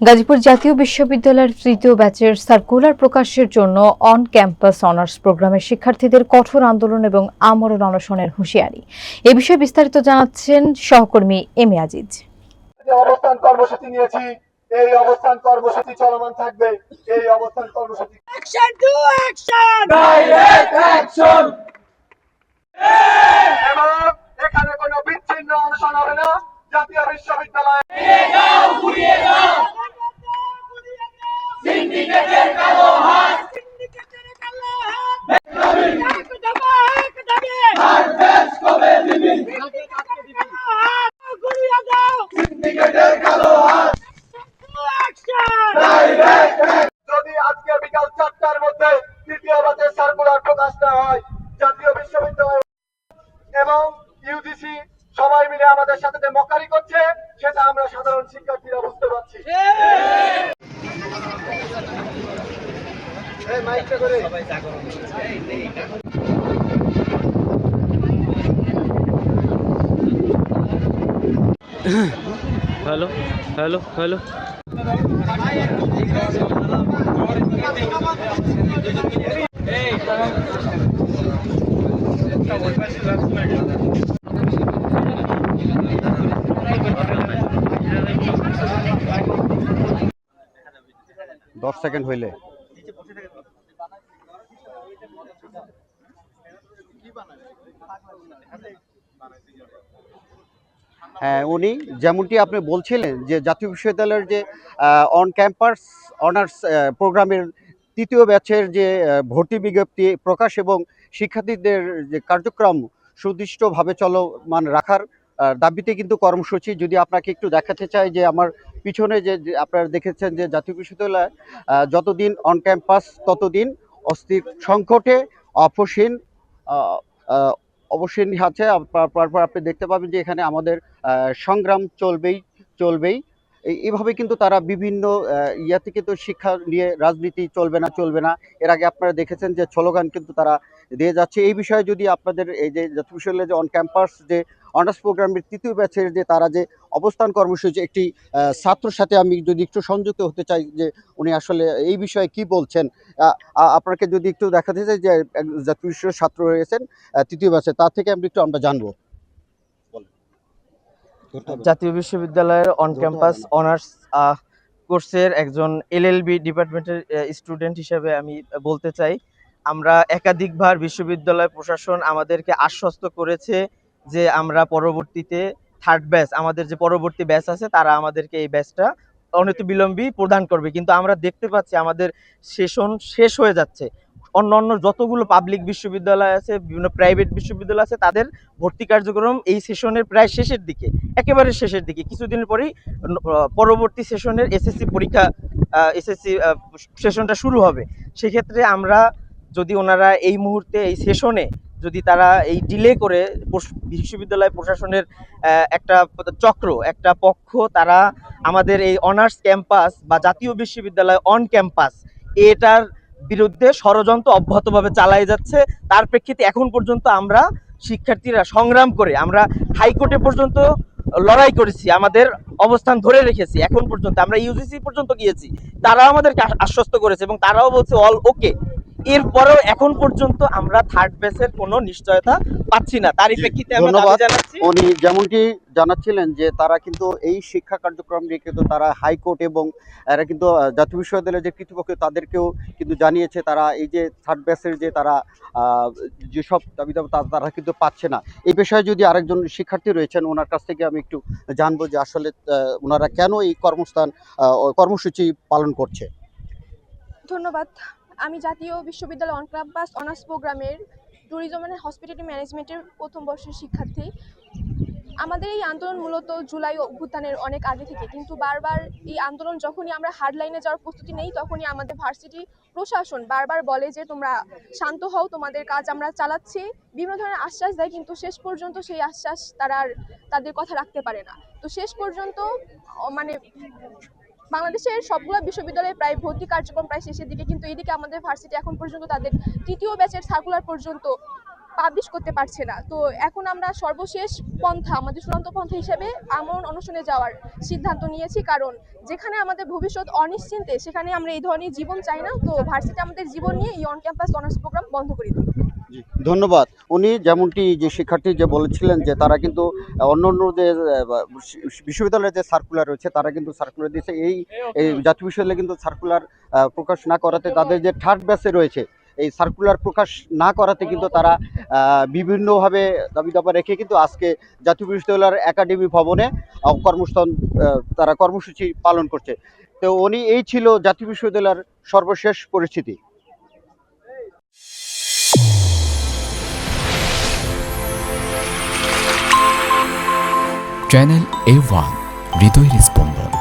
গাজীপুর জাতীয় বিশ্ববিদ্যালয়ের তৃতীয় ব্যাচের সার্কুলার প্রকাশের জন্য অন ক্যাম্পাস অনার্স প্রোগ্রামের শিক্ষার্থীদের কঠোর আন্দোলন এবং আমরণ অনশনের হুঁশিয়ারি। এ বিষয়ে বিস্তারিত জানাচ্ছেন সহকর্মী এম এ আজিজ। অবস্থান কর্মসূচি নিয়েছি, এই অবস্থান কর্মসূচি চলমান থাকবে। এই অবস্থান কর্মসূচি action to action, direct action, এবং এখানে কোনো বিচ্ছিন্ন অনশন হবে না। জাতীয় বিশ্ববিদ্যালয় সিন্ডিকেটের কালো হাত, সিন্ডিকেটের কালো হাত, এক দফা এক দাবি, দেশ কবে দিবি, ঘুরিয়ে দাও সিন্ডিকেটের কালো হাত, অ্যাকশন। ডাইরেক্ট যদি আজকে বিকাল 4টার মধ্যে তৃতীয় ব্যাচের সার্কুলার প্রকাশ না হয়, জাতীয় বিশ্ববিদ্যালয় এবং ইউজিসি সবাই মিলে আমাদের সাথে যে মক্কারি করছে, সেটা আমরা সাধারণ শিক্ষার্থীরা বুঝতে পারছি। এই মাইকটা করে হ্যালো হ্যালো হ্যালো 10 সেকেন্ড হইলে হ্যাঁ, উনি যেমনটি আপনি বলছিলেন যে জাতীয় বিশ্ববিদ্যালয়ের যে অন ক্যাম্পাস অনার্স প্রোগ্রামের তৃতীয় ব্যাচের যে ভর্তি বিজ্ঞপ্তি প্রকাশ এবং শিক্ষার্থীদের যে কার্যক্রম সুদৃষ্টভাবে চলমান রাখার দাবিতে কিন্তু কর্মসূচি। যদি আপনাকে একটু দেখাতে চাই যে আমার পিছনে যে আপনারা দেখেছেন যে জাতীয় বিশ্ববিদ্যালয় যতদিন অন ক্যাম্পাস ততদিন অস্থির সংকটে অপসীন অবশ্যই আছে। তারপর আপনি দেখতে পাবেন যে এখানে আমাদের সংগ্রাম চলবেই এইভাবে কিন্তু তারা বিভিন্ন ইয়াতে কিন্তু শিক্ষা নিয়ে রাজনীতি চলবে না। এর আগে আপনারা দেখেছেন যে স্লোগান কিন্তু তারা দিয়ে যাচ্ছে। এই বিষয়ে যদি আপনাদের এই যে জাতীয় বিশ্ববিদ্যালয়ের যে অন ক্যাম্পাস যে অনার্স প্রোগ্রামের তৃতীয় ব্যাচের যে তারা যে অবস্থান কর্মসূচি একটি ছাত্রর সাথে আমি যদি একটু সংযুক্ত হতে চাই যে উনি আসলে এই বিষয়ে কি বলছেন, আপনাকে যদি একটু দেখাতে চাই যে জাতীয় বিশ্ববিদ্যালয়ের ছাত্র রয়েছেন তৃতীয় ব্যাচে, তার থেকে আমরা জানবো। জাতীয় বিশ্ববিদ্যালয়ের অন ক্যাম্পাস অনার্স কোর্সের একজন এলএলবি ডিপার্টমেন্টের স্টুডেন্ট হিসেবে আমি বলতে চাই, আমরা একাধিকবার বিশ্ববিদ্যালয় প্রশাসন আমাদেরকে আশ্বস্ত করেছে যে আমরা পরবর্তীতে থার্ড ব্যাচ, আমাদের যে পরবর্তী ব্যাচ আছে তারা আমাদেরকে এই ব্যাচটা অনতিবিলম্বে প্রদান করবে, কিন্তু আমরা দেখতে পাচ্ছি আমাদের সেশন শেষ হয়ে যাচ্ছে। অন্যান্য যতগুলো পাবলিক বিশ্ববিদ্যালয় আছে, বিভিন্ন প্রাইভেট বিশ্ববিদ্যালয় আছে, তাদের ভর্তি কার্যক্রম এই সেশনের প্রায় শেষের দিকে, একেবারে শেষের দিকে। কিছুদিনের পরেই পরবর্তী সেশনের এসএসসি পরীক্ষা, এসএসসি সেশনটা শুরু হবে। সেক্ষেত্রে আমরা যদি ওনারা এই মুহূর্তে এই সেশনে যদি তারা এই ডিলে করে, বিশ্ববিদ্যালয় প্রশাসনের একটা চক্র, একটা পক্ষ, তারা আমাদের এই অনার্স ক্যাম্পাস বা জাতীয় বিশ্ববিদ্যালয় অন ক্যাম্পাস এটার বিরুদ্ধে ষড়যন্ত্র অব্যাহতভাবে চালাই যাচ্ছে। তার প্রেক্ষিতে এখন পর্যন্ত আমরা শিক্ষার্থীরা সংগ্রাম করে আমরা হাইকোর্টে পর্যন্ত লড়াই করেছি, আমাদের অবস্থান ধরে রেখেছি। এখন পর্যন্ত আমরা ইউজিসি পর্যন্ত গিয়েছি, তারাও আমাদেরকে আশ্বস্ত করেছে এবং তারাও বলছে অল ওকে। এরপরেও এখন পর্যন্ত আমরা থার্ড ব্যাচের কোনো নিশ্চয়তা পাচ্ছি না। তারই প্রেক্ষিতে আমরা দাবি জানাচ্ছি। উনি যেমনটি জানাচ্ছিলেন যে তারা কিন্তু এই শিক্ষা কার্যক্রম নিয়ে কিন্তু তারা হাইকোর্ট এবং এরা কিন্তু জাতীয় বিশ্ববিদ্যালয়ের যে কর্তৃপক্ষ তাদেরকেও কিন্তু জানিয়েছে তারা এই যে থার্ড ব্যাচের যে তারা যেসব দাবি তারা কিন্তু পাচ্ছে না। এই বিষয়ে যদি আরেকজন শিক্ষার্থী রয়েছেন ওনার কাছ থেকে আমি একটু জানবো যে আসলে ওনারা কেন এই কর্মসূচি পালন করছে। ধন্যবাদ। আমি জাতীয় বিশ্ববিদ্যালয় অন ক্যাম্পাস অনার্স প্রোগ্রামের ট্যুরিজম অ্যান্ড হসপিটালিটি ম্যানেজমেন্টের প্রথম বর্ষের শিক্ষার্থী। আমাদের এই আন্দোলন মূলত জুলাই অভ্যুত্থানের অনেক আগে থেকে, কিন্তু বারবার এই আন্দোলন যখনই আমরা হার্ড লাইনে যাওয়ার প্রস্তুতি নেই তখনই আমাদের ভার্সিটি প্রশাসন বারবার বলে যে তোমরা শান্ত হও, তোমাদের কাজ আমরা চালাচ্ছি, বিভিন্ন ধরনের আশ্বাস দেয়, কিন্তু শেষ পর্যন্ত সেই আশ্বাস তারা আর তাদের কথা রাখতে পারে না। তো শেষ পর্যন্ত মানে বাংলাদেশের সবগুলো বিশ্ববিদ্যালয়ে প্রায় ভর্তি কার্যক্রম প্রায় শেষের দিকে, কিন্তু এইদিকে আমাদের ভার্সিটি এখন পর্যন্ত তাদের তৃতীয় ব্যাচের সার্কুলার পর্যন্ত পাবলিশ করতে পারছে না। তো এখন আমরা সর্বশেষ পন্থা, আমাদের চূড়ান্ত পন্থা হিসেবে আমরণ অনশনে যাওয়ার সিদ্ধান্ত নিয়েছি, কারণ যেখানে আমাদের ভবিষ্যৎ অনিশ্চিন্তে সেখানে আমরা এই ধরনের জীবন চাই না। তো ভার্সিটি আমাদের জীবন নিয়ে এই অন ক্যাম্পাস অনার্স প্রোগ্রাম বন্ধ করে দিই। জি, ধন্যবাদ। উনি যেমনটি যে শিক্ষার্থী যে বলেছিলেন যে তারা কিন্তু অন্য অন্য যে বিশ্ববিদ্যালয়ের যে সার্কুলার রয়েছে তারা কিন্তু সার্কুলার দিয়েছে, এই জাতীয় বিশ্ববিদ্যালয়ে কিন্তু সার্কুলার প্রকাশ না করাতে তাদের যে থার্ড ব্যাচে রয়েছে এই সার্কুলার প্রকাশ না করাতে কিন্তু তারা বিভিন্নভাবে দাবি দাবা রেখে কিন্তু আজকে জাতীয় বিশ্ববিদ্যালয়ের একাডেমি ভবনে কর্মস্থান তারা কর্মসূচি পালন করছে। তো উনি এই ছিল জাতীয় বিশ্ববিদ্যালয়ের সর্বশেষ পরিস্থিতি। চ্যানেল A1 হৃদয়ের স্পন্দন।